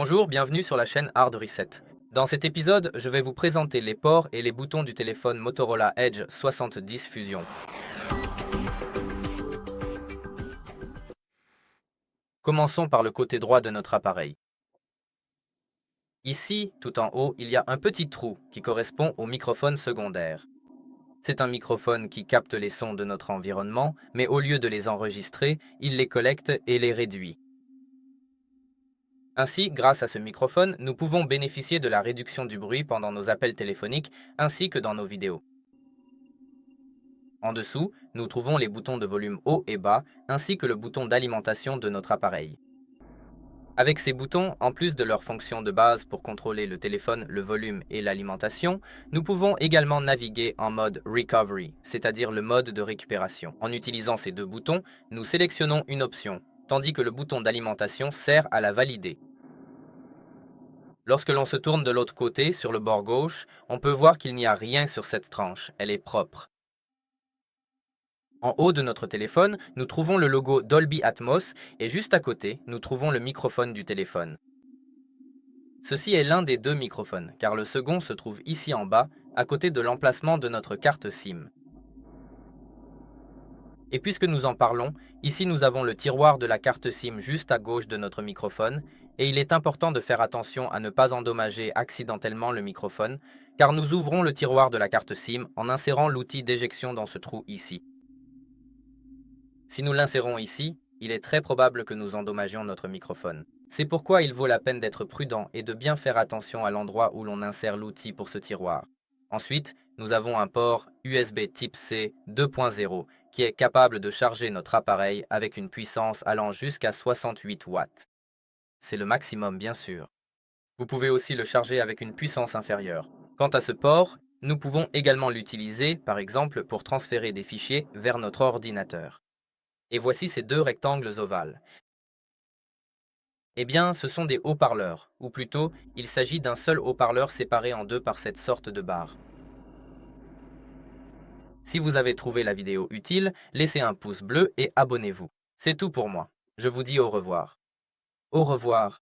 Bonjour, bienvenue sur la chaîne Hard Reset. Dans cet épisode, je vais vous présenter les ports et les boutons du téléphone Motorola Edge 70 Fusion. Commençons par le côté droit de notre appareil. Ici, tout en haut, il y a un petit trou qui correspond au microphone secondaire. C'est un microphone qui capte les sons de notre environnement, mais au lieu de les enregistrer, il les collecte et les réduit. Ainsi, grâce à ce microphone, nous pouvons bénéficier de la réduction du bruit pendant nos appels téléphoniques ainsi que dans nos vidéos. En dessous, nous trouvons les boutons de volume haut et bas, ainsi que le bouton d'alimentation de notre appareil. Avec ces boutons, en plus de leur fonction de base pour contrôler le téléphone, le volume et l'alimentation, nous pouvons également naviguer en mode Recovery, c'est-à-dire le mode de récupération. En utilisant ces deux boutons, nous sélectionnons une option, tandis que le bouton d'alimentation sert à la valider. Lorsque l'on se tourne de l'autre côté, sur le bord gauche, on peut voir qu'il n'y a rien sur cette tranche, elle est propre. En haut de notre téléphone, nous trouvons le logo Dolby Atmos et juste à côté, nous trouvons le microphone du téléphone. Ceci est l'un des deux microphones, car le second se trouve ici en bas, à côté de l'emplacement de notre carte SIM. Et puisque nous en parlons, ici nous avons le tiroir de la carte SIM juste à gauche de notre microphone, et il est important de faire attention à ne pas endommager accidentellement le microphone, car nous ouvrons le tiroir de la carte SIM en insérant l'outil d'éjection dans ce trou ici. Si nous l'insérons ici, il est très probable que nous endommagions notre microphone. C'est pourquoi il vaut la peine d'être prudent et de bien faire attention à l'endroit où l'on insère l'outil pour ce tiroir. Ensuite, nous avons un port USB Type C 2.0 qui est capable de charger notre appareil avec une puissance allant jusqu'à 68 watts. C'est le maximum bien sûr. Vous pouvez aussi le charger avec une puissance inférieure. Quant à ce port, nous pouvons également l'utiliser, par exemple, pour transférer des fichiers vers notre ordinateur. Et voici ces deux rectangles ovales. Eh bien, ce sont des haut-parleurs, ou plutôt, il s'agit d'un seul haut-parleur séparé en deux par cette sorte de barre. Si vous avez trouvé la vidéo utile, laissez un pouce bleu et abonnez-vous. C'est tout pour moi. Je vous dis au revoir. Au revoir.